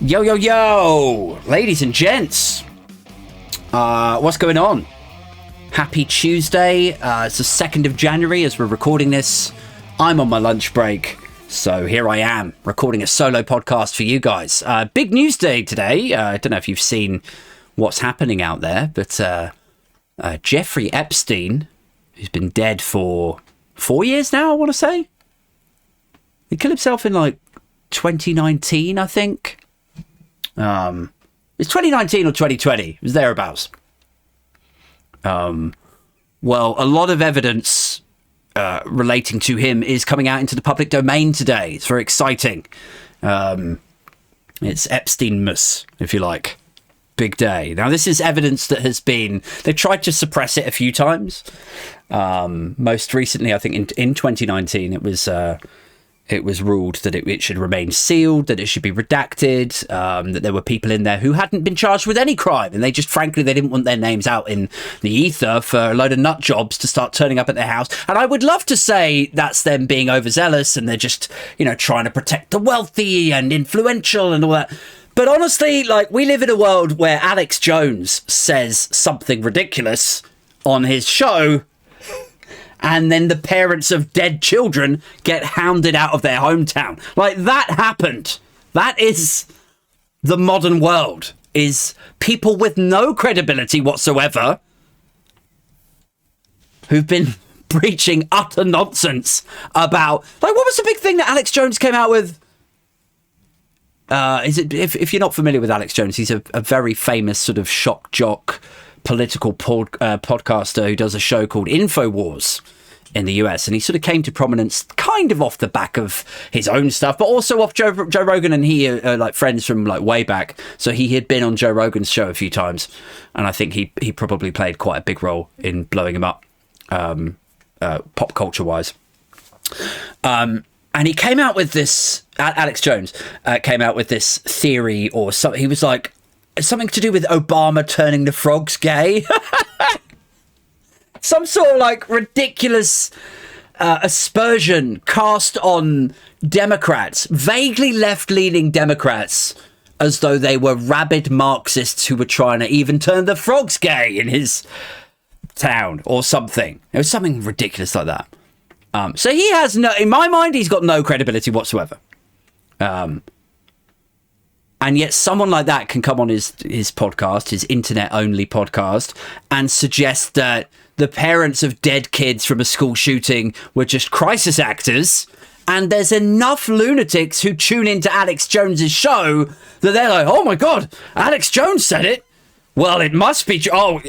Yo, yo, yo! Ladies and gents, what's going on? Happy Tuesday. It's the 2nd of January as we're recording this. I'm on my lunch break, so here I am recording a solo podcast for you guys. Big news day today. I don't know if you've seen what's happening out there, but Jeffrey Epstein, who's been dead for 4 years now, I want to say. He killed himself in like 2019, I think. It's 2019 or 2020. It was thereabouts. Well, a lot of evidence relating to him is coming out into the public domain today. It's very exciting. It's Epstein-mus, if you like. Big day. Now, this is evidence that has been... They've tried to suppress it a few times. Most recently, I think in 2019, it was ruled that it should remain sealed, that it should be redacted, that there were people in there who hadn't been charged with any crime. And they just, frankly, they didn't want their names out in the ether for a load of nut jobs to start turning up at their house. And I would love to say that's them being overzealous and they're just, trying to protect the wealthy and influential and all that. But honestly, like, we live in a world where Alex Jones says something ridiculous on his show, and then the parents of dead children get hounded out of their hometown. Like, that happened. That is the modern world, is people with no credibility whatsoever who've been preaching utter nonsense about... Like, what was the big thing that Alex Jones came out with? If you're not familiar with Alex Jones, he's a very famous sort of shock jock political podcaster who does a show called InfoWars in the US, and he sort of came to prominence kind of off the back of his own stuff, but also off Joe Rogan, and he are like friends from like way back, so he had been on Joe Rogan's show a few times, and I think he probably played quite a big role in blowing him up pop culture wise. And he came out with this, Alex Jones came out with this theory or something. He was like, something to do with Obama turning the frogs gay. Some sort of like ridiculous aspersion cast on Democrats, vaguely left-leaning Democrats, as though they were rabid Marxists who were trying to even turn the frogs gay in his town or something. It was something ridiculous like that. So he has no, in my mind, he's got no credibility whatsoever. And yet someone like that can come on his podcast, his internet-only podcast, and suggest that the parents of dead kids from a school shooting were just crisis actors, and there's enough lunatics who tune into Alex Jones's show that they're like, oh my God, Alex Jones said it? Well, it must be... Jolene,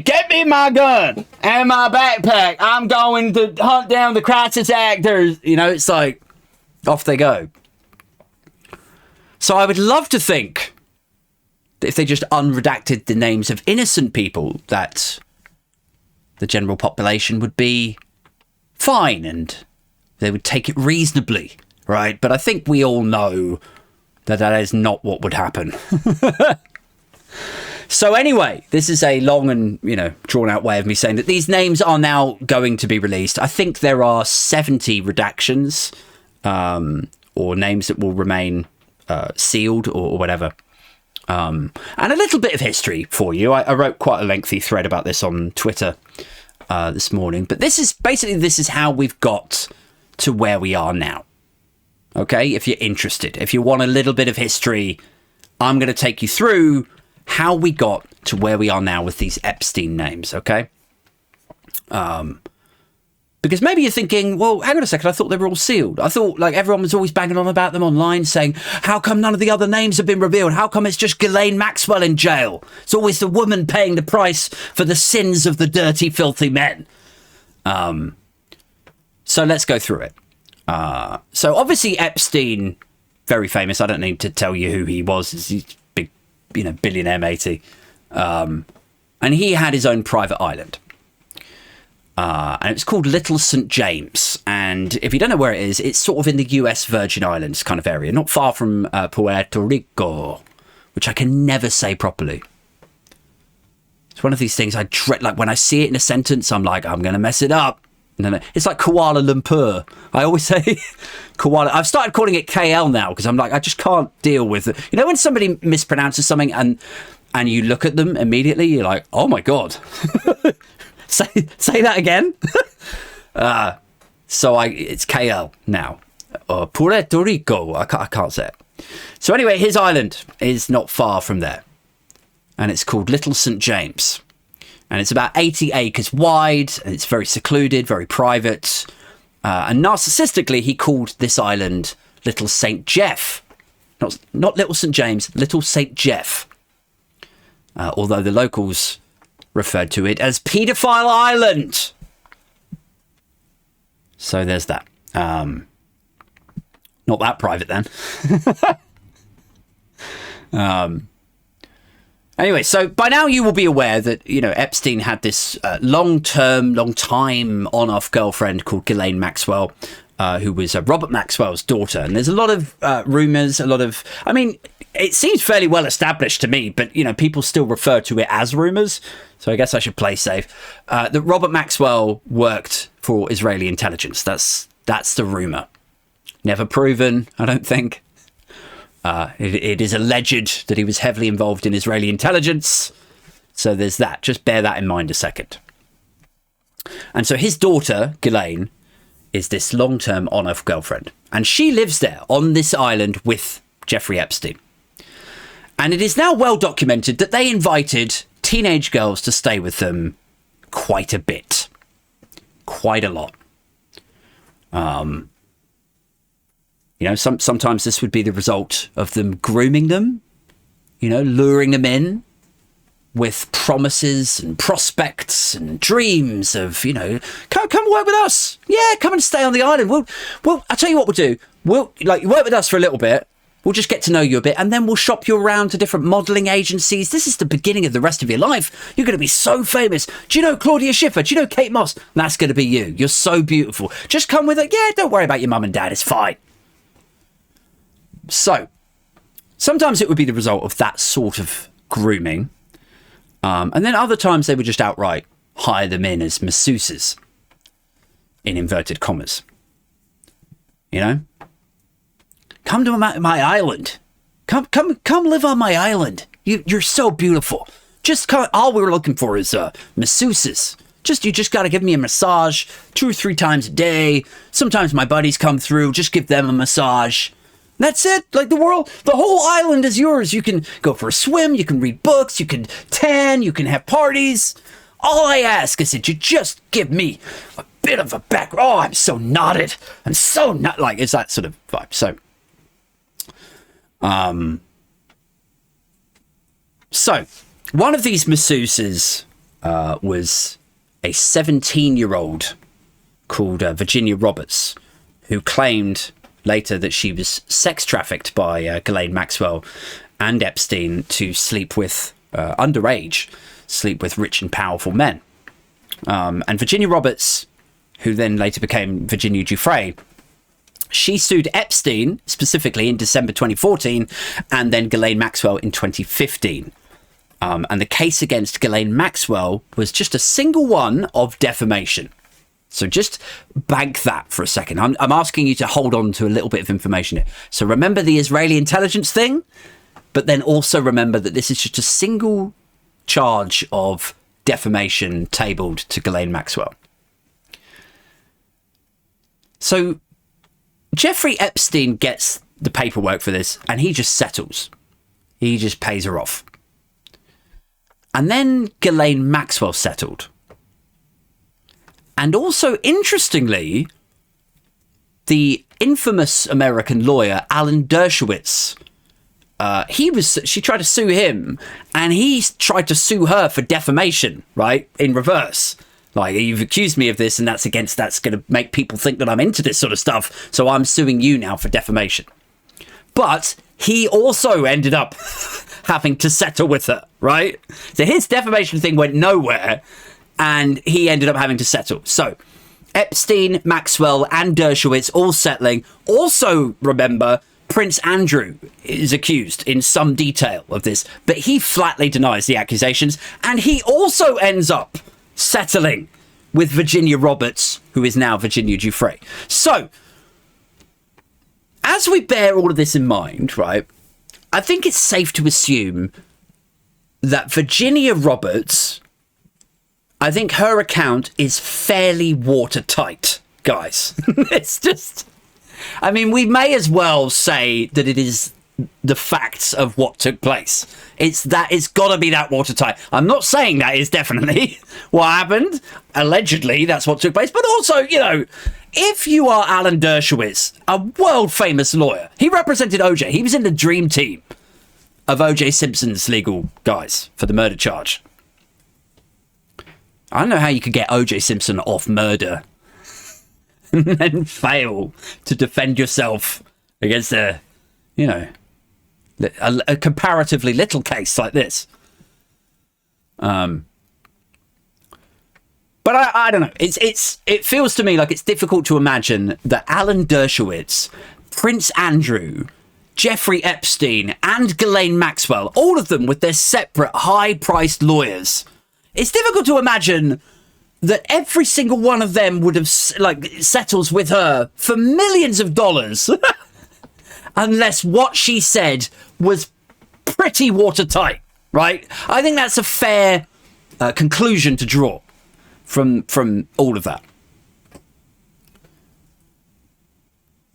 get me my gun and my backpack. I'm going to hunt down the crisis actors. It's like, off they go. So I would love to think that if they just unredacted the names of innocent people, that the general population would be fine and they would take it reasonably, right? But I think we all know that that is not what would happen. So anyway, this is a long and, drawn out way of me saying that these names are now going to be released. I think there are 70 redactions or names that will remain sealed or whatever. And a little bit of history for you. I wrote quite a lengthy thread about this on Twitter this morning. But this is how we've got to where we are now. Okay, if you're interested, if you want a little bit of history, I'm going to take you through how we got to where we are now with these Epstein names, okay? Because maybe you're thinking, well, hang on a second, I thought they were all sealed. I thought, like, everyone was always banging on about them online saying, how come none of the other names have been revealed? How come it's just Ghislaine Maxwell in jail? It's always the woman paying the price for the sins of the dirty, filthy men. So let's go through it. So obviously Epstein, very famous. I don't need to tell you who he was. He's big, billionaire matey. And he had his own private island. And it's called Little St. James. And if you don't know where it is, it's sort of in the US Virgin Islands kind of area, not far from Puerto Rico, which I can never say properly. It's one of these things I dread. Like when I see it in a sentence, I'm like, I'm going to mess it up. No. It's like Kuala Lumpur. I always say Kuala. I've started calling it KL now because I'm like, I just can't deal with it. You know, when somebody mispronounces something and you look at them immediately, you're like, oh my God. say that again. So it's KL now. Puerto Rico. I can't say it. So anyway, his island is not far from there. And it's called Little St. James. And it's about 80 acres wide. And it's very secluded, very private. And narcissistically, he called this island Little St. Jeff. Not Little St. James, Little St. Jeff. Although the locals referred to it as Paedophile Island. So there's that. Not that private then. Anyway, so by now you will be aware that, you know, Epstein had this long time on-off girlfriend called Ghislaine Maxwell, who was Robert Maxwell's daughter. And there's a lot of rumours, I mean, it seems fairly well established to me, but, you know, people still refer to it as rumours. So I guess I should play safe. That Robert Maxwell worked for Israeli intelligence. That's the rumour. Never proven, I don't think. It is alleged that he was heavily involved in Israeli intelligence. So there's that. Just bear that in mind a second. And so his daughter, Ghislaine, is this long-term on-off girlfriend. And she lives there on this island with Jeffrey Epstein. And it is now well documented that they invited teenage girls to stay with them quite a bit. Quite a lot. You know, sometimes this would be the result of them grooming them, you know, luring them in with promises and prospects and dreams of, you know, come work with us. Yeah, come and stay on the island. Well, I'll tell you what we'll do. You work with us for a little bit. We'll just get to know you a bit, and then we'll shop you around to different modelling agencies. This is the beginning of the rest of your life. You're going to be so famous. Do you know Claudia Schiffer? Do you know Kate Moss? That's going to be you. You're so beautiful. Just come with it. Yeah, don't worry about your mum and dad. It's fine. So, sometimes it would be the result of that sort of grooming. And then other times they would just outright hire them in as masseuses. In inverted commas. You know? Come to my island. Come live on my island. You're so beautiful. Just come, all we were looking for is masseuses. You just got to give me a massage 2 or 3 times a day. Sometimes my buddies come through. Just give them a massage. That's it. Like the whole island is yours. You can go for a swim. You can read books. You can tan. You can have parties. All I ask is that you just give me a bit of a back. Oh, I'm so knotted. I'm so not like it's that sort of vibe. So one of these masseuses was a 17-year-old called Virginia Roberts, who claimed later that she was sex trafficked by Ghislaine Maxwell and Epstein to sleep with underage, sleep with rich and powerful men. And Virginia Roberts, who then later became Virginia Giuffre, she sued Epstein specifically in December 2014 and then Ghislaine Maxwell in 2015. And the case against Ghislaine Maxwell was just a single one of defamation. So just bank that for a second. I'm asking you to hold on to a little bit of information here. So remember the Israeli intelligence thing, but then also remember that this is just a single charge of defamation tabled to Ghislaine Maxwell. So Jeffrey Epstein gets the paperwork for this and he just settles. He just pays her off. And then Ghislaine Maxwell settled. And also, interestingly, the infamous American lawyer, Alan Dershowitz, she tried to sue him and he tried to sue her for defamation, right? In reverse. Like, you've accused me of this and that's going to make people think that I'm into this sort of stuff. So I'm suing you now for defamation. But he also ended up having to settle with her, right? So his defamation thing went nowhere. And he ended up having to settle. So Epstein, Maxwell and Dershowitz all settling. Also, remember, Prince Andrew is accused in some detail of this, but he flatly denies the accusations. And he also ends up settling with Virginia Roberts, who is now Virginia Giuffre. So, as we bear all of this in mind, right, I think it's safe to assume that Virginia Roberts, I think her account is fairly watertight, guys. It's just, I mean, we may as well say that it is the facts of what took place. It's got to be that watertight. I'm not saying that is definitely what happened. Allegedly, that's what took place. But also, you know, if you are Alan Dershowitz, a world famous lawyer, he represented OJ. He was in the dream team of OJ Simpson's legal guys for the murder charge. I don't know how you could get OJ Simpson off murder and then fail to defend yourself against a comparatively little case like this. But I don't know. It feels to me like it's difficult to imagine that Alan Dershowitz, Prince Andrew, Jeffrey Epstein, and Ghislaine Maxwell, all of them with their separate high-priced lawyers, it's difficult to imagine that every single one of them would have settles with her for millions of dollars, unless what she said was pretty watertight, right? I think that's a fair conclusion to draw from all of that.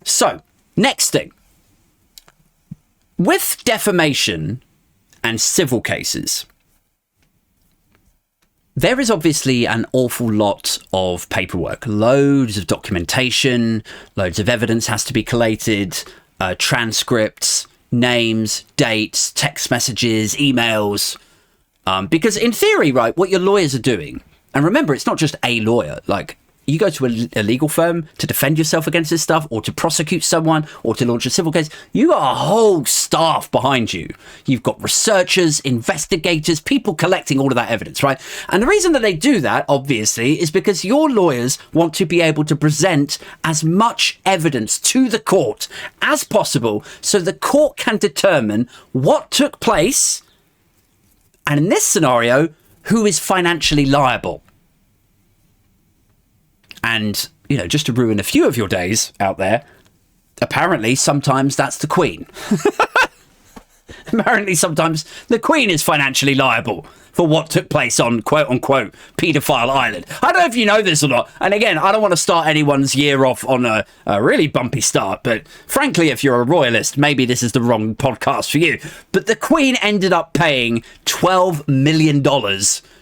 So, next thing. With defamation and civil cases, there is obviously an awful lot of paperwork, loads of documentation, loads of evidence has to be collated, transcripts, names, dates, text messages, emails. Because in theory, right, what your lawyers are doing, and remember, it's not just a lawyer, like you go to a legal firm to defend yourself against this stuff or to prosecute someone or to launch a civil case. You got a whole staff behind you. You've got researchers, investigators, people collecting all of that evidence, right? And the reason that they do that, obviously, is because your lawyers want to be able to present as much evidence to the court as possible so the court can determine what took place and, in this scenario, who is financially liable. And, you know, just to ruin a few of your days out there, apparently sometimes that's the Queen. Apparently sometimes the Queen is financially liable for what took place on quote-unquote paedophile island. I don't know if you know this or not. And again, I don't want to start anyone's year off on a really bumpy start. But frankly, if you're a royalist, maybe this is the wrong podcast for you. But the Queen ended up paying $12 million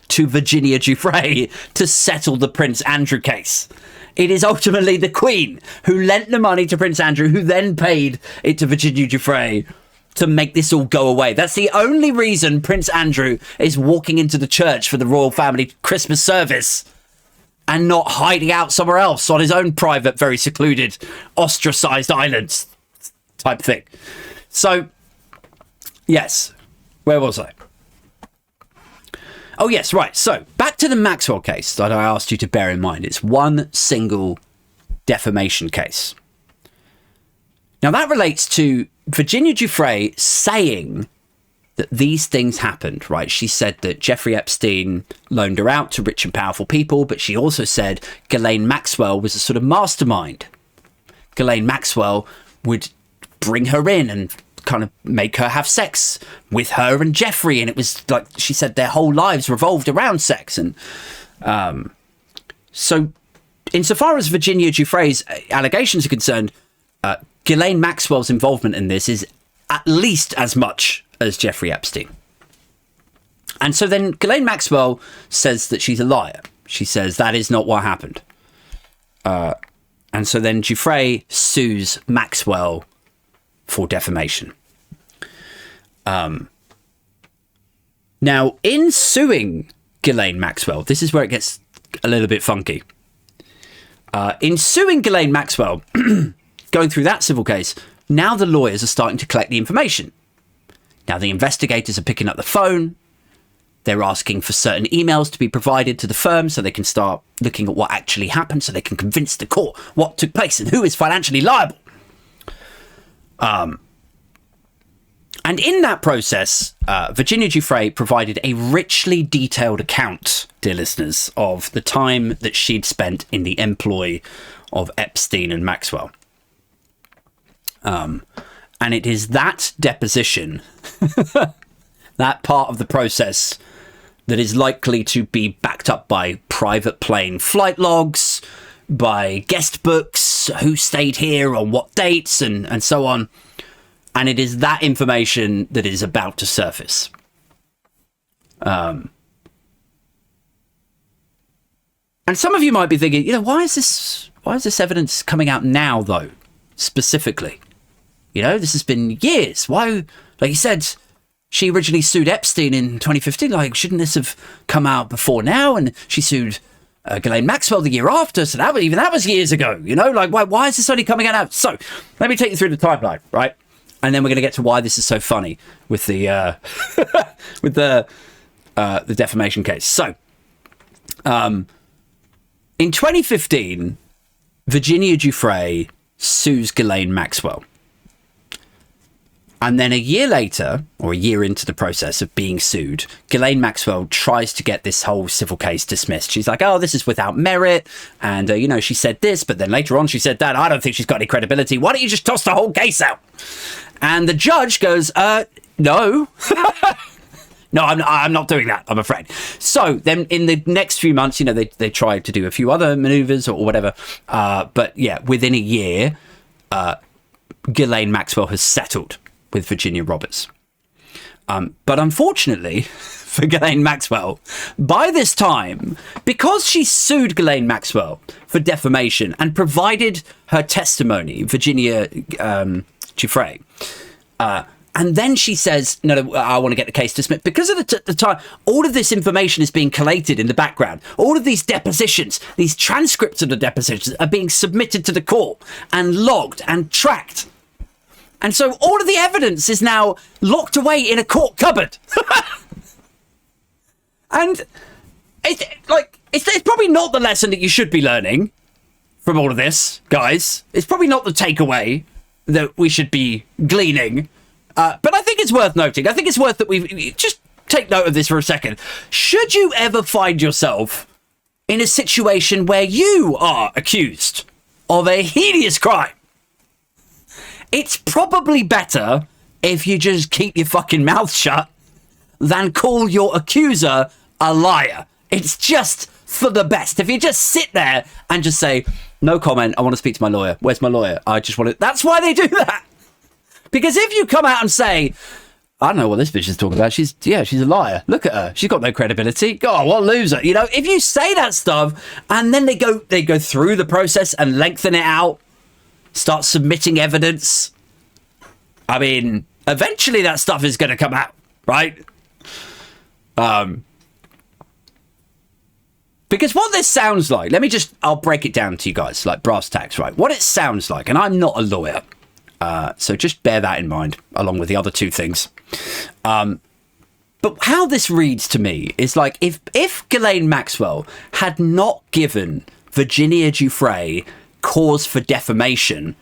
to Virginia Giuffre to settle the Prince Andrew case. It is ultimately the Queen who lent the money to Prince Andrew, who then paid it to Virginia Giuffre to make this all go away. That's the only reason Prince Andrew is walking into the church for the royal family Christmas service and not hiding out somewhere else on his own private, very secluded, ostracized islands type thing. So, yes, where was I? Oh, yes, right. So, back to the Maxwell case that I asked you to bear in mind. It's one single defamation case. Now, that relates to Virginia Giuffre saying that these things happened, right? She said that Jeffrey Epstein loaned her out to rich and powerful people, but she also said Ghislaine Maxwell was a sort of mastermind. Ghislaine Maxwell would bring her in and kind of make her have sex with her and Jeffrey, and it was like she said their whole lives revolved around sex. And so insofar as Virginia Giuffre's allegations are concerned, Ghislaine Maxwell's involvement in this is at least as much as Jeffrey Epstein. And so then Ghislaine Maxwell says that she's a liar. She says that is not what happened. And so then Giuffre sues Maxwell for defamation. Now, in suing Ghislaine Maxwell, this is where it gets a little bit funky. In suing Ghislaine Maxwell, going through that civil case, now the lawyers are starting to collect the information. Now the investigators are picking up the phone. They're asking for certain emails to be provided to the firm so they can start looking at what actually happened, so they can convince the court what took place and who is financially liable. And in that process, Virginia Giuffre provided a richly detailed account, dear listeners, of the time that she'd spent in the employ of Epstein and Maxwell. And it is that deposition, that part of the process, that is likely to be backed up by private plane flight logs, by guest books, who stayed here on what dates, and so on. And it is that information that is about to surface. And some of you might be thinking, why is this evidence coming out now, though, specifically? This has been years. Why, like you said, she originally sued Epstein in 2015. Like, shouldn't this have come out before now? And she sued Ghislaine Maxwell the year after. So that was years ago. Like, why is this only coming out now? So let me take you through the timeline, right? And then we're going to get to why this is so funny with the with the defamation case. So, in 2015, Virginia Giuffre sues Ghislaine Maxwell. And then a year later, or a year into the process of being sued, Ghislaine Maxwell tries to get this whole civil case dismissed. She's like, oh, this is without merit. And, she said this, but then later on she said that. I don't think she's got any credibility. Why don't you just toss the whole case out? And the judge goes, no. No, I'm not doing that, I'm afraid. So then in the next few months, they tried to do a few other maneuvers or whatever. But yeah, within a year, Ghislaine Maxwell has settled with Virginia Roberts. But unfortunately for Ghislaine Maxwell, by this time, because she sued Ghislaine Maxwell for defamation and provided her testimony, Virginia Giuffre, and then she says, no, I want to get the case dismissed. Because of the time, all of this information is being collated in the background. All of these depositions, these transcripts of the depositions are being submitted to the court and logged and tracked. And so all of the evidence is now locked away in a court cupboard. And it's probably not the lesson that you should be learning from all of this, guys. It's probably not the takeaway that we should be gleaning. But I think it's worth noting. I think it's worth that we just take note of this for a second. Should you ever find yourself in a situation where you are accused of a heinous crime, it's probably better if you just keep your fucking mouth shut than call your accuser a liar. It's just for the best. If you just sit there and just say, no comment, I want to speak to my lawyer. Where's my lawyer? I just want to... That's why they do that. Because if you come out and say, I don't know what this bitch is talking about. She's a liar. Look at her. She's got no credibility. God, what a loser. If you say that stuff and then they go through the process and lengthen it out, start submitting evidence, I mean, eventually that stuff is going to come out, right? Because what this sounds like, I'll break it down to you guys, like brass tacks, right? What it sounds like, and I'm not a lawyer, so just bear that in mind, along with the other two things. But how this reads to me is like, if Ghislaine Maxwell had not given Virginia Giuffre cause for defamation,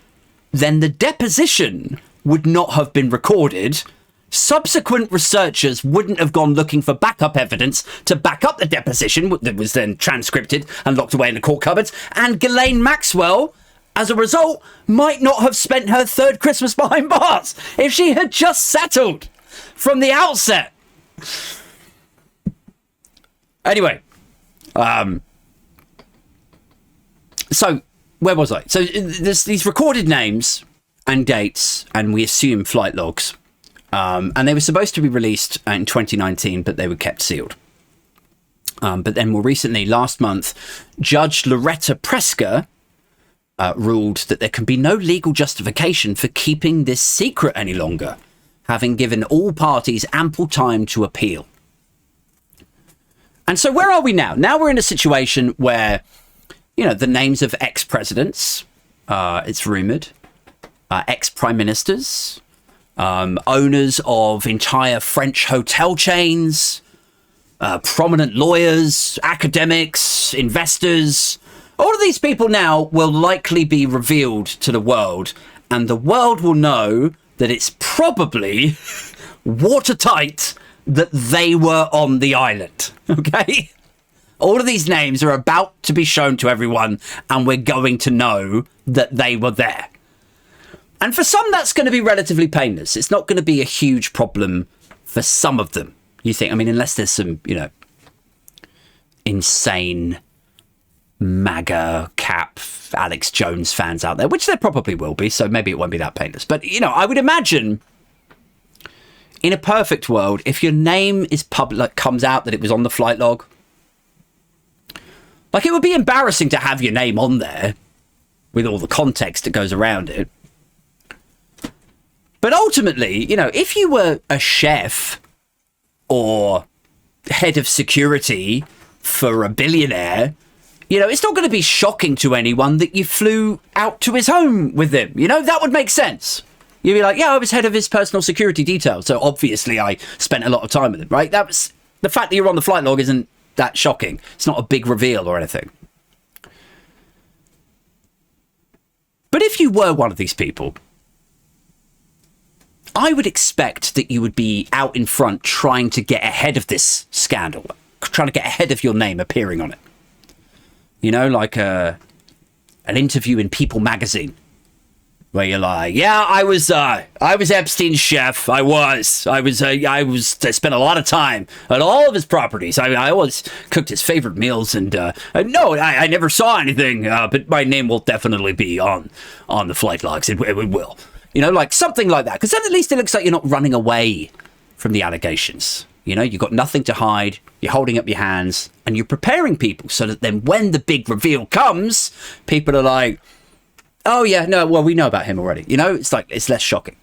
then the deposition would not have been recorded. Subsequent researchers wouldn't have gone looking for backup evidence to back up the deposition that was then transcripted and locked away in the court cupboards. And Ghislaine Maxwell, as a result, might not have spent her third Christmas behind bars if she had just settled from the outset. Anyway, so where was I? So there's these recorded names and dates, and we assume flight logs. And they were supposed to be released in 2019, but they were kept sealed. But then more recently, last month, Judge Loretta Preska ruled that there can be no legal justification for keeping this secret any longer, having given all parties ample time to appeal. And so where are we now? Now we're in a situation where, the names of ex-presidents, it's rumoured, ex-prime ministers, owners of entire French hotel chains, prominent lawyers, academics, investors. All of these people now will likely be revealed to the world, and the world will know that it's probably watertight that they were on the island, okay? All of these names are about to be shown to everyone, and we're going to know that they were there. And for some, that's going to be relatively painless. It's not going to be a huge problem for some of them. You think, I mean, unless there's some, you know, insane MAGA cap Alex Jones fans out there, which there probably will be, so maybe it won't be that painless. But, you know, I would imagine in a perfect world, if your name is public, like, comes out that it was on the flight log, like, it would be embarrassing to have your name on there with all the context that goes around it. But ultimately, you know, if you were a chef or head of security for a billionaire, you know, it's not going to be shocking to anyone that you flew out to his home with him. You know, that would make sense. You'd be like, yeah, I was head of his personal security detail, so obviously I spent a lot of time with him, right? That was the fact that you're on the flight log isn't that shocking. It's not a big reveal or anything. But if you were one of these people, I would expect that you would be out in front trying to get ahead of this scandal, trying to get ahead of your name appearing on it. You know, like an interview in People magazine, where you're like, yeah, I was Epstein's chef. I spent a lot of time at all of his properties. I always cooked his favorite meals, and no, I never saw anything, but my name will definitely be on the flight logs. It will, you know, like something like that. Because then at least it looks like you're not running away from the allegations. You know, you've got nothing to hide. You're holding up your hands, and you're preparing people so that then when the big reveal comes, people are like, oh, yeah, no, well, we know about him already. You know, it's like, it's less shocking.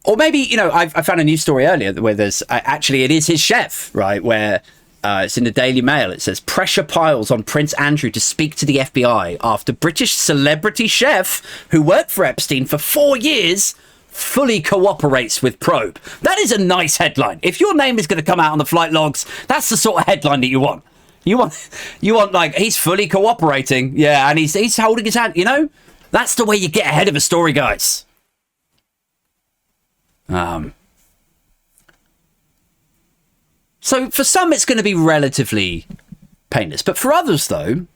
Or maybe, you know, I found a news story earlier where there's, actually, it is his chef, right? Where it's in the Daily Mail. It says, pressure piles on Prince Andrew to speak to the FBI after British celebrity chef who worked for Epstein for 4 years fully cooperates with probe. That is a nice headline. If your name is going to come out on the flight logs, that's the sort of headline that you want. You want like, he's fully cooperating. Yeah, and he's holding his hand, you know? That's the way you get ahead of a story, guys. So for some, it's going to be relatively painless. But for others, though,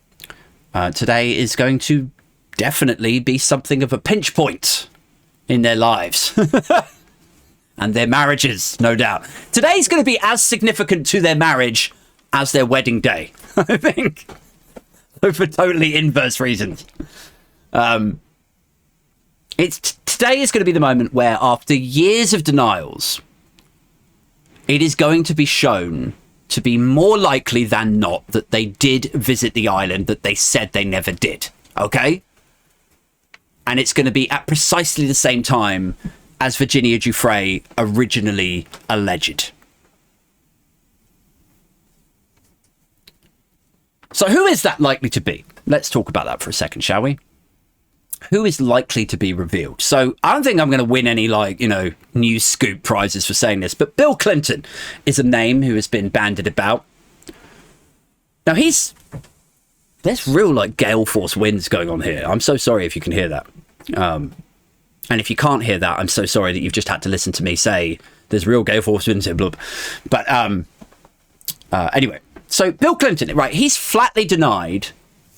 today is going to definitely be something of a pinch point in their lives. And their marriages, no doubt. Today's going to be as significant to their marriage as their wedding day, I think, for totally inverse reasons. Today is going to be the moment where, after years of denials, it is going to be shown to be more likely than not that they did visit the island that they said they never did. Okay? And it's going to be at precisely the same time as Virginia Giuffre originally alleged. So who is that likely to be? Let's talk about that for a second, shall we? Who is likely to be revealed? So I don't think I'm going to win any, like, you know, news scoop prizes for saying this, but Bill Clinton is a name who has been bandied about. Now there's real, like, gale force winds going on here. I'm so sorry if you can hear that. And if you can't hear that, I'm so sorry that you've just had to listen to me say there's real gale force winds here, blub. But anyway. So Bill Clinton, right, he's flatly denied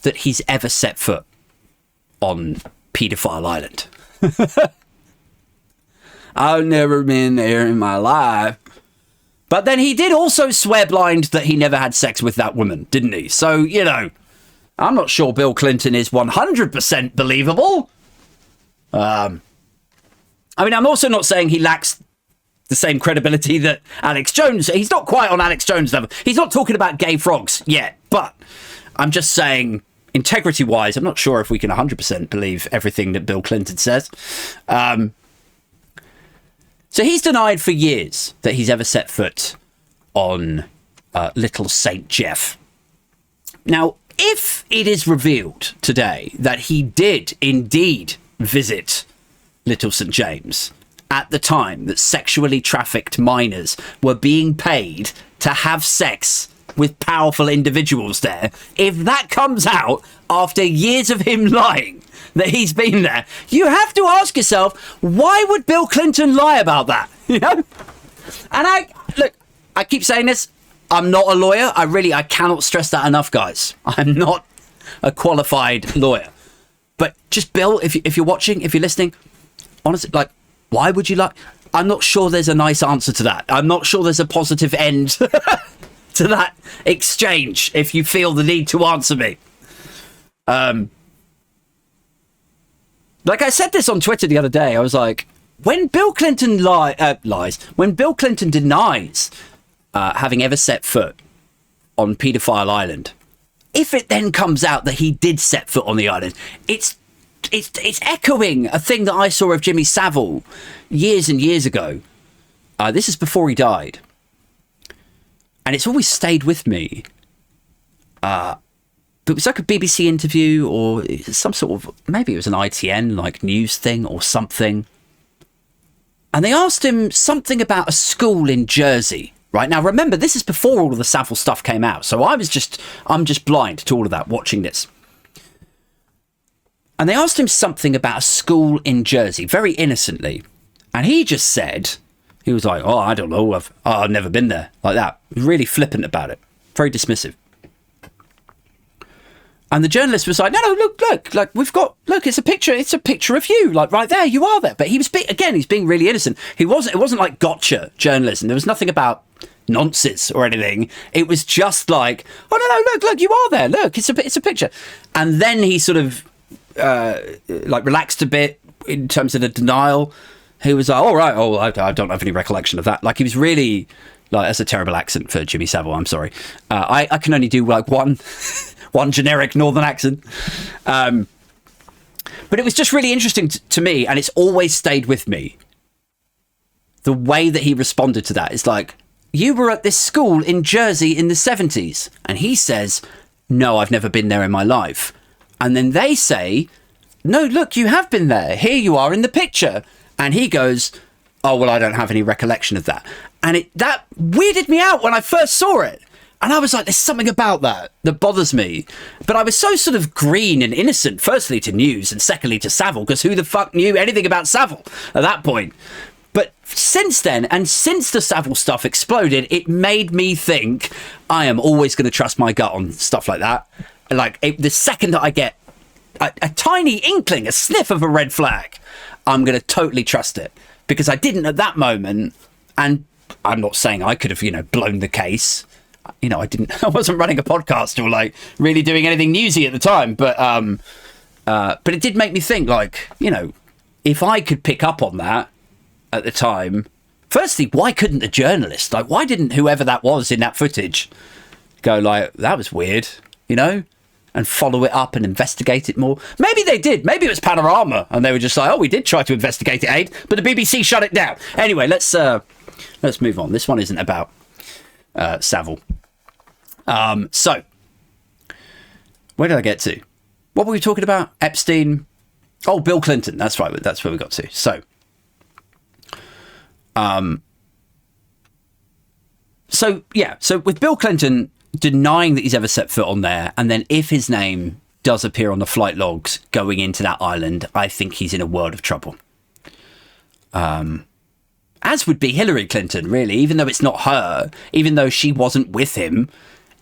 that he's ever set foot on Pedophile Island. I've never been there in my life. But then he did also swear blind that he never had sex with that woman, didn't he? So, you know, I'm not sure Bill Clinton is 100% believable. I mean, I'm also not saying he lacks the same credibility that Alex Jones. He's not quite on Alex Jones level. He's not talking about gay frogs yet, but I'm just saying, integrity wise, I'm not sure if we can 100% believe everything that Bill Clinton says. So he's denied for years that he's ever set foot on Little St. Jeff. Now, if it is revealed today that he did indeed visit Little St. James at the time that sexually trafficked minors were being paid to have sex with powerful individuals there, if that comes out after years of him lying that he's been there, you have to ask yourself, why would Bill Clinton lie about that? You know? And I keep saying this, I'm not a lawyer. I cannot stress that enough, guys. I'm not a qualified lawyer. But just, Bill, if you're watching, if you're listening, honestly, like, why would you lie? I'm not sure there's a nice answer to that. I'm not sure there's a positive end to that exchange if you feel the need to answer me. Like I said this on Twitter the other day, I was like, when Bill Clinton when Bill Clinton denies having ever set foot on Paedophile Island, if it then comes out that he did set foot on the island, it's echoing a thing that I saw of Jimmy Savile years and years ago. This is before he died. And it's always stayed with me. But it was like a BBC interview or some sort of, maybe it was an ITN like news thing or something. And they asked him something about a school in Jersey. Right now, remember, this is before all of the Savile stuff came out. So I'm just blind to all of that watching this. And they asked him something about a school in Jersey, very innocently. And he just said, he was like, oh, I don't know. I've never been there, like that. Really flippant about it. Very dismissive. And the journalist was like, no, look, like look, it's a picture of you, like right there, you are there. But he was, he's being really innocent. It wasn't like gotcha journalism. There was nothing about nonsense or anything. It was just like, oh no, look, you are there. Look, it's a picture. And then he sort of like relaxed a bit in terms of the denial. He was like, all right, I don't have any recollection of that. Like he was really, like, that's a terrible accent for Jimmy Savile. I'm sorry. I can only do like one generic northern accent. But it was just really interesting to me, and it's always stayed with me. The way that he responded to that is like, you were at this school in Jersey in the 70s. And he says, no, I've never been there in my life. And then they say, no, look, you have been there. Here you are in the picture. And he goes, oh, well, I don't have any recollection of that. And that weirded me out when I first saw it. And I was like, there's something about that bothers me. But I was so sort of green and innocent, firstly to news and secondly to Savile, because who the fuck knew anything about Savile at that point? But since then, and since the Savile stuff exploded, it made me think I am always going to trust my gut on stuff like that. Like the second that I get a tiny inkling, a sniff of a red flag, I'm going to totally trust it, because I didn't at that moment. And I'm not saying I could have, blown the case. I wasn't running a podcast or like really doing anything newsy at the time, but it did make me think, like, if I could pick up on that at the time, firstly, why couldn't the journalist, like, why didn't whoever that was in that footage go like, that was weird, and follow it up and investigate it more? Maybe they did. Maybe it was Panorama and they were just like, oh, we did try to investigate it, Aid, but the BBC shut it down. Anyway, let's move on. This one isn't about Savile. So where did I get to? What were we talking about? Epstein. Oh, Bill Clinton. That's right. That's where we got to. So with Bill Clinton denying that he's ever set foot on there, and then if his name does appear on the flight logs going into that island, I think he's in a world of trouble. As would be Hillary Clinton, really, even though it's not her, even though she wasn't with him,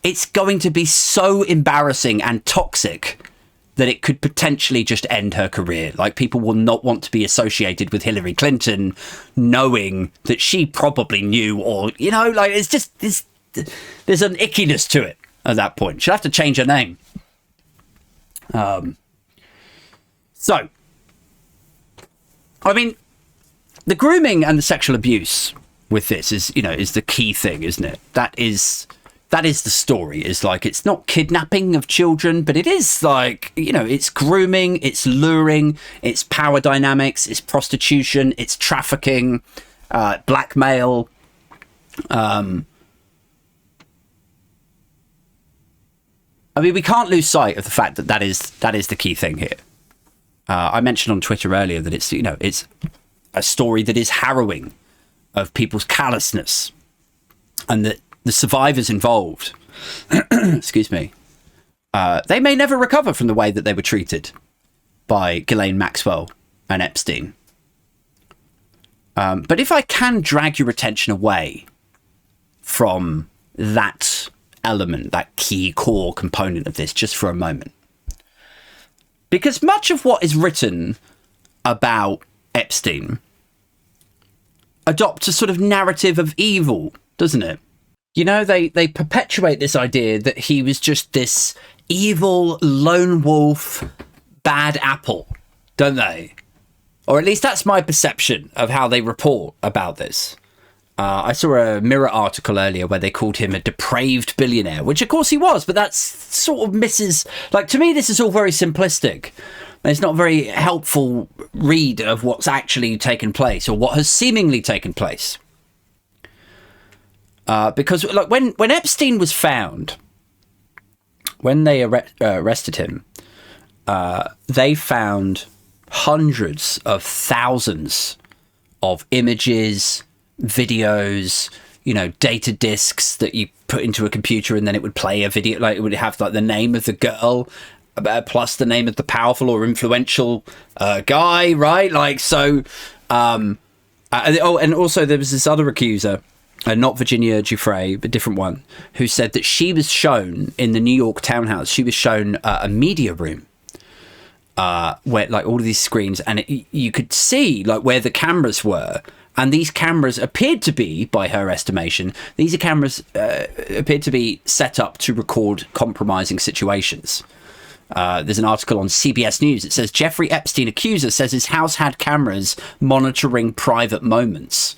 it's going to be so embarrassing and toxic that it could potentially just end her career. Like, people will not want to be associated with Hillary Clinton knowing that she probably knew, or, like, it's just, there's an ickiness to it at that point. She'll have to change her name. So, I mean, the grooming and the sexual abuse with this is the key thing, isn't it? That is the story. Is like, it's not kidnapping of children, but it is like, it's grooming, it's luring, it's power dynamics, it's prostitution, it's trafficking, blackmail. I mean, we can't lose sight of the fact that is the key thing here. I mentioned on Twitter earlier that it's a story that is harrowing of people's callousness, and that the survivors involved excuse me, they may never recover from the way that they were treated by Ghislaine Maxwell and Epstein. But if I can drag your attention away from that element, that key core component of this, just for a moment, because much of what is written about Epstein adopts a sort of narrative of evil, doesn't it? You know, they perpetuate this idea that he was just this evil lone wolf, bad apple, don't they? Or at least that's my perception of how they report about this. I saw a Mirror article earlier where they called him a depraved billionaire, which of course he was, but that's sort of misses... Like, to me, this is all very simplistic. It's not a very helpful read of what's actually taken place or what has seemingly taken place. Because, like, when Epstein was found, when they arrested him, they found hundreds of thousands of images, videos, you know, data discs that you put into a computer and then it would play a video. Like, it would have like the name of the girl plus the name of the powerful or influential guy, right? Like, so and also there was this other accuser, not Virginia Giuffre, but a different one, who said that she was shown in the New York townhouse, she was shown a media room where, like, all of these screens, and you could see, like, where the cameras were. And these cameras appeared to be, by her estimation, these cameras appeared to be set up to record compromising situations. There's an article on CBS News. It says, Jeffrey Epstein accuser says his house had cameras monitoring private moments.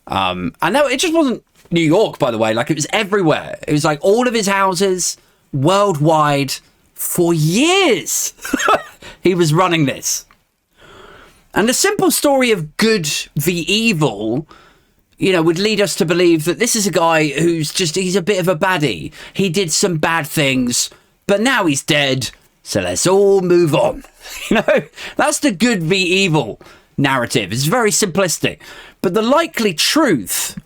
And no, it just wasn't New York, by the way. Like, it was everywhere. It was like all of his houses worldwide for years. He was running this. And the simple story of good v evil, you know, would lead us to believe that this is a guy who's just, he's a bit of a baddie. He did some bad things, but now he's dead. So let's all move on. You know, that's the good v evil narrative. It's very simplistic. But the likely truth,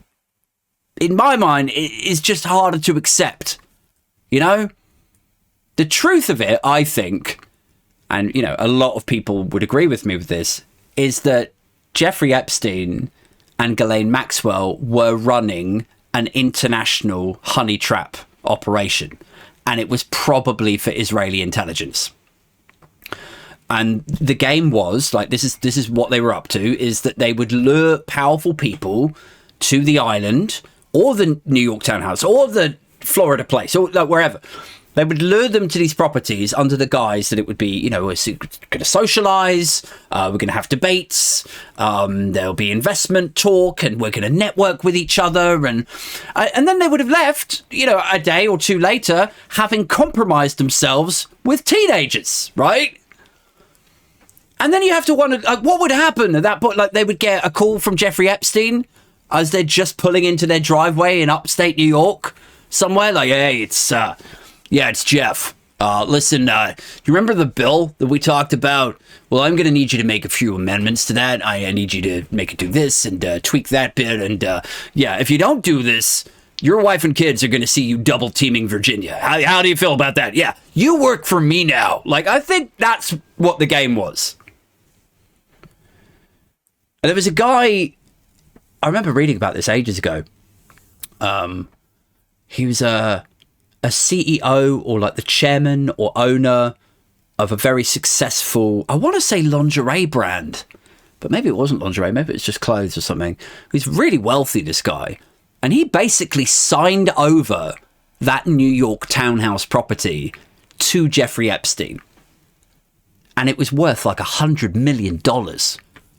in my mind, is just harder to accept. You know? The truth of it, I think, and, you know, a lot of people would agree with me with this, is that Jeffrey Epstein and Ghislaine Maxwell were running an international honey trap operation. And it was probably for Israeli intelligence. And the game was, like, this is what they were up to, is that they would lure powerful people to the island, or the New York townhouse, or the Florida place, or like, wherever. They would lure them to these properties under the guise that it would be, you know, we're going to socialize, we're going to have debates, there'll be investment talk, and we're going to network with each other. And then they would have left, you know, a day or two later, having compromised themselves with teenagers, right? And then you have to wonder, like, what would happen at that point? Like, they would get a call from Jeffrey Epstein as they're just pulling into their driveway in upstate New York somewhere. Like, hey, it's Jeff. Listen, do you remember the bill that we talked about? Well, I'm going to need you to make a few amendments to that. I need you to make it do this and tweak that bit. And if you don't do this, your wife and kids are going to see you double teaming Virginia. How do you feel about that? Yeah, you work for me now. Like, I think that's what the game was. And there was a guy, I remember reading about this ages ago. He was a CEO, or like the chairman or owner of a very successful, I want to say lingerie brand, but maybe it wasn't lingerie, maybe it's just clothes or something. He's really wealthy, this guy. And he basically signed over that New York townhouse property to Jeffrey Epstein. And it was worth like $100 million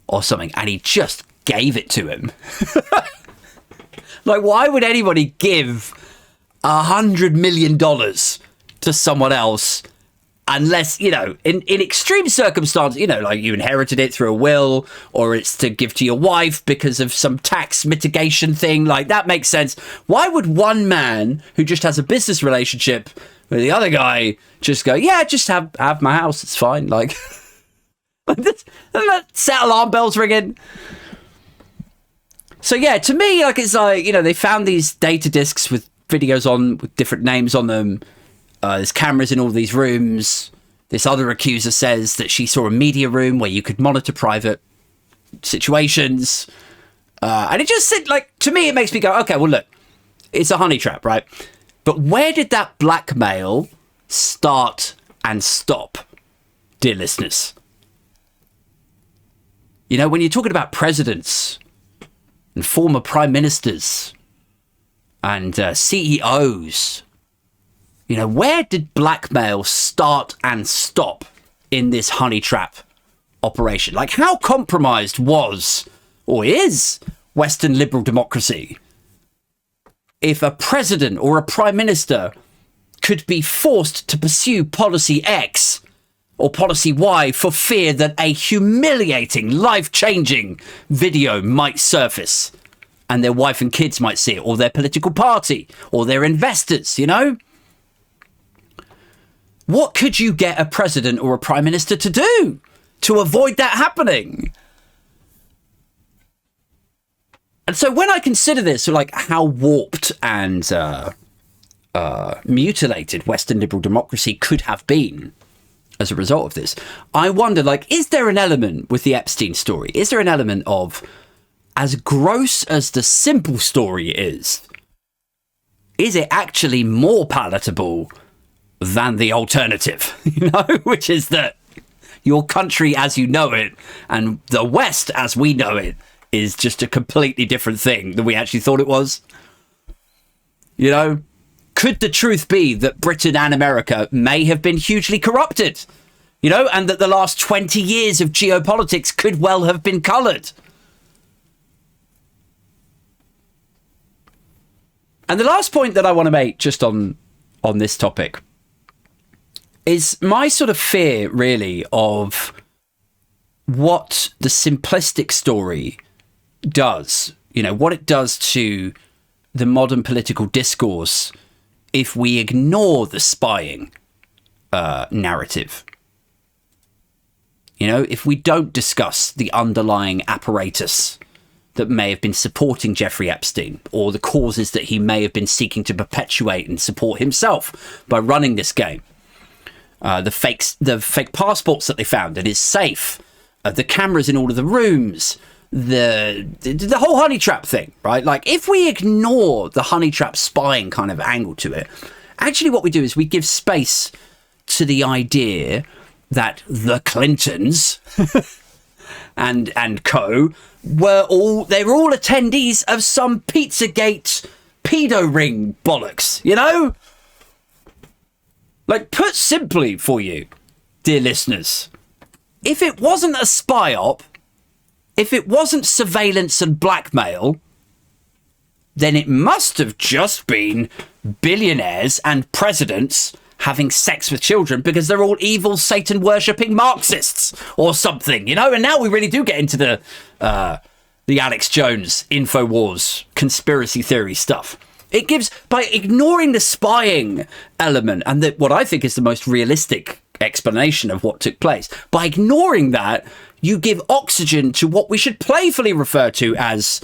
or something. And he just gave it to him. Like, why would anybody give $100 million to someone else unless, you know, in extreme circumstances, you know, like you inherited it through a will, or it's to give to your wife because of some tax mitigation thing? Like, that makes sense. Why would one man who just has a business relationship with the other guy just go, yeah, just have my house, it's fine? Like, doesn't that set alarm bells ringing? So yeah, to me, like, it's like, you know, they found these data discs with videos on with different names on them. There's cameras in all these rooms. This other accuser says that she saw a media room where you could monitor private situations. And it just said, like, to me, it makes me go, okay, well, look, it's a honey trap, right? But where did that blackmail start and stop, dear listeners? You know, when you're talking about presidents and former prime ministers and CEOs, you know, where did blackmail start and stop in this honey trap operation? Like, how compromised was or is Western liberal democracy if a president or a prime minister could be forced to pursue policy X or policy Y for fear that a humiliating, life-changing video might surface and their wife and kids might see it, or their political party, or their investors, you know? What could you get a president or a prime minister to do to avoid that happening? And so when I consider this, so like how warped and mutilated Western liberal democracy could have been as a result of this, I wonder, like, is there an element with the Epstein story? Is there an element of, as gross as the simple story is it actually more palatable than the alternative, you know, which is that your country as you know it and the West as we know it is just a completely different thing than we actually thought it was. You know, could the truth be that Britain and America may have been hugely corrupted, you know, and that the last 20 years of geopolitics could well have been coloured? And the last point that I want to make just on this topic is my sort of fear, really, of what the simplistic story does, you know, what it does to the modern political discourse if we ignore the spying narrative. You know, if we don't discuss the underlying apparatus that may have been supporting Jeffrey Epstein, or the causes that he may have been seeking to perpetuate and support himself by running this game. The fake passports that they found at his safe, the cameras in all of the rooms, the whole honey trap thing, right? Like, if we ignore the honey trap spying kind of angle to it, actually what we do is we give space to the idea that the Clintons and co were all attendees of some Pizzagate pedo ring bollocks, you know? Like, put simply for you, dear listeners, if it wasn't a spy op, if it wasn't surveillance and blackmail, then it must have just been billionaires and presidents having sex with children because they're all evil, Satan-worshipping Marxists or something, you know? And now we really do get into the Alex Jones InfoWars conspiracy theory stuff. It gives, by ignoring the spying element and what I think is the most realistic explanation of what took place, by ignoring that, you give oxygen to what we should playfully refer to as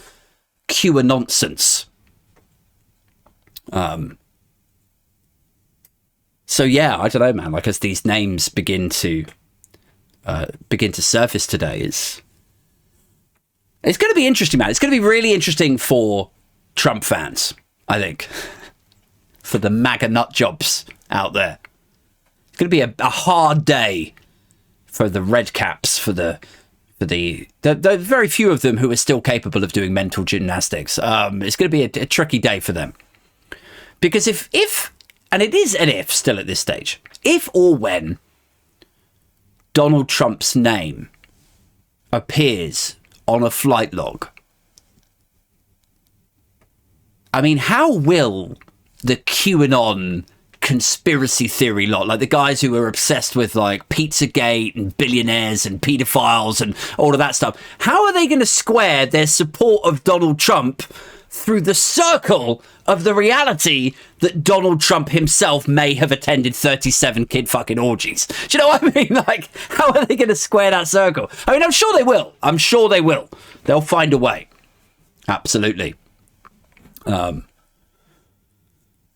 QAnonsence. So yeah, I don't know, man. Like, as these names begin to surface today, it's going to be interesting, man. It's going to be really interesting for Trump fans, I think, for the MAGA nut jobs out there. It's going to be a hard day for the red caps, for the very few of them who are still capable of doing mental gymnastics. It's going to be a tricky day for them, because if and it is an if still at this stage, if or when Donald Trump's name appears on a flight log, I mean, how will the QAnon conspiracy theory lot, like the guys who are obsessed with like Pizzagate and billionaires and pedophiles and all of that stuff, how are they going to square their support of Donald Trump through the circle of the reality that Donald Trump himself may have attended 37 kid fucking orgies? Do you know what I mean? Like, how are they going to square that circle? I mean, I'm sure they will. I'm sure they will. They'll find a way. Absolutely.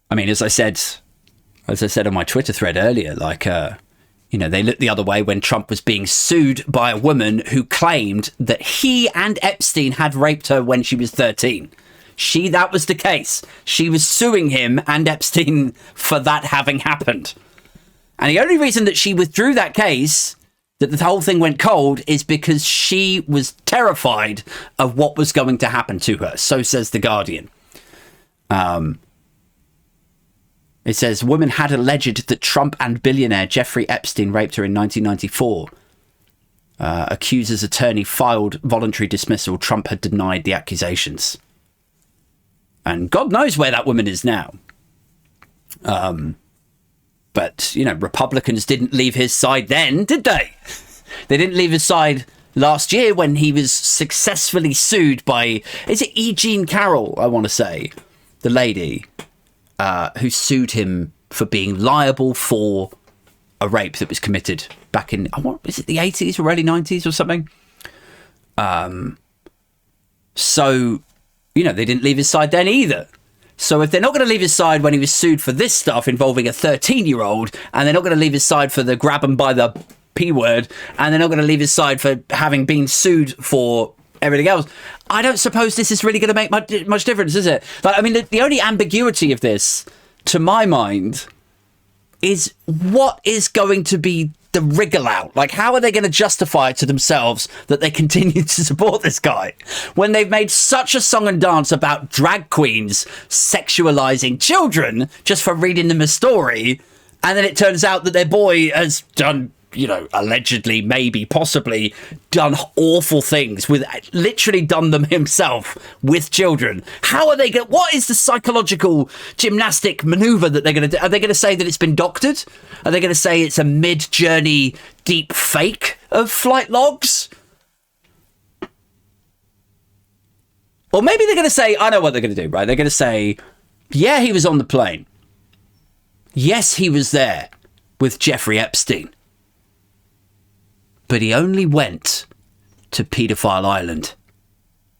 I mean, as I said on my Twitter thread earlier, like, they looked the other way when Trump was being sued by a woman who claimed that he and Epstein had raped her when she was 13. That was the case. She was suing him and Epstein for that having happened. And the only reason that she withdrew that case, that the whole thing went cold, is because she was terrified of what was going to happen to her. So says The Guardian. It says, woman had alleged that Trump and billionaire Jeffrey Epstein raped her in 1994. Accuser's attorney filed voluntary dismissal. Trump had denied the accusations. And God knows where that woman is now. But, Republicans didn't leave his side then, did they? They didn't leave his side last year when he was successfully sued by, is it E. Jean Carroll, I want to say, the lady who sued him for being liable for a rape that was committed back in, is it the 80s or early 90s or something? So, they didn't leave his side then either. So if they're not going to leave his side when he was sued for this stuff involving a 13-year-old, and they're not going to leave his side for the grab him by the P word, and they're not going to leave his side for having been sued for everything else, I don't suppose this is really going to make much difference, is it? Like, I mean, the only ambiguity of this, to my mind, is what is going to be the wriggle out. Like, how are they going to justify it to themselves that they continue to support this guy when they've made such a song and dance about drag queens sexualizing children just for reading them a story, and then it turns out that their boy has done, allegedly, maybe, possibly done awful things literally done them himself with children. How are they going? What is the psychological gymnastic maneuver that they're going to do? Are they going to say that it's been doctored? Are they going to say it's a mid-journey deep fake of flight logs? Or maybe they're going to say, I know what they're going to do, right? They're going to say, yeah, he was on the plane. Yes, he was there with Jeffrey Epstein. But he only went to Pedophile Island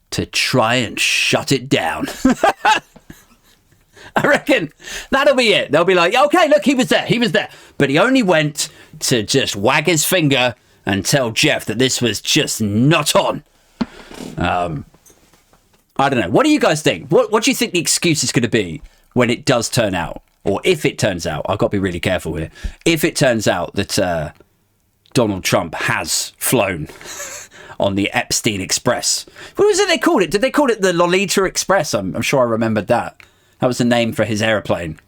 to try and shut it down. I reckon that'll be it. They'll be like, okay, look, he was there. But he only went to just wag his finger and tell Jeff that this was just not on. I don't know. What do you guys think? What do you think the excuse is going to be when it does turn out? Or if it turns out, I've got to be really careful here. If it turns out that Donald Trump has flown on the Epstein Express. What was it they called it? Did they call it the Lolita Express? I'm sure I remembered that. That was the name for his airplane.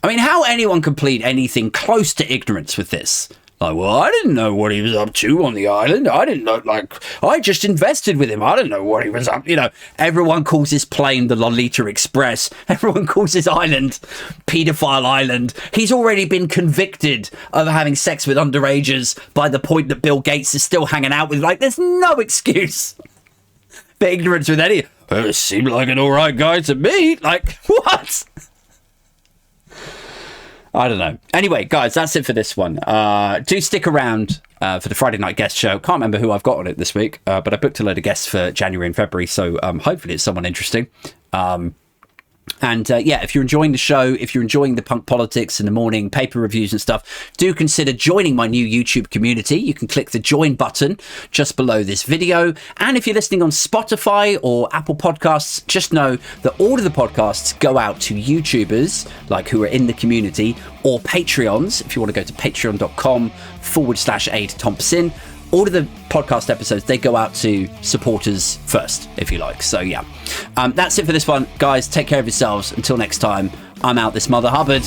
I mean, how anyone can plead anything close to ignorance with this? Like, well, I didn't know what he was up to on the island. I didn't know, I just invested with him. I didn't know what he was up. Everyone calls this plane the Lolita Express. Everyone calls this island Pedophile Island. He's already been convicted of having sex with underagers by the point that Bill Gates is still hanging out with. There's no excuse for ignorance with any. It seemed like an all right guy to me. What? I don't know. Anyway, guys, that's it for this one. Do stick around for the Friday night guest show. Can't remember who I've got on it this week, but I booked a load of guests for January and February, so hopefully it's someone interesting. And if you're enjoying the show, if you're enjoying the punk politics in the morning, paper reviews and stuff, do consider joining my new YouTube community. You can click the join button just below this video. And if you're listening on Spotify or Apple Podcasts, just know that all of the podcasts go out to YouTubers who are in the community, or Patreons. If you want to go to patreon.com/Aid Thompson. All of the podcast episodes, they go out to supporters first, if you like. So, yeah. That's it for this one. Guys, take care of yourselves. Until next time, I'm out, this Mother Hubbard.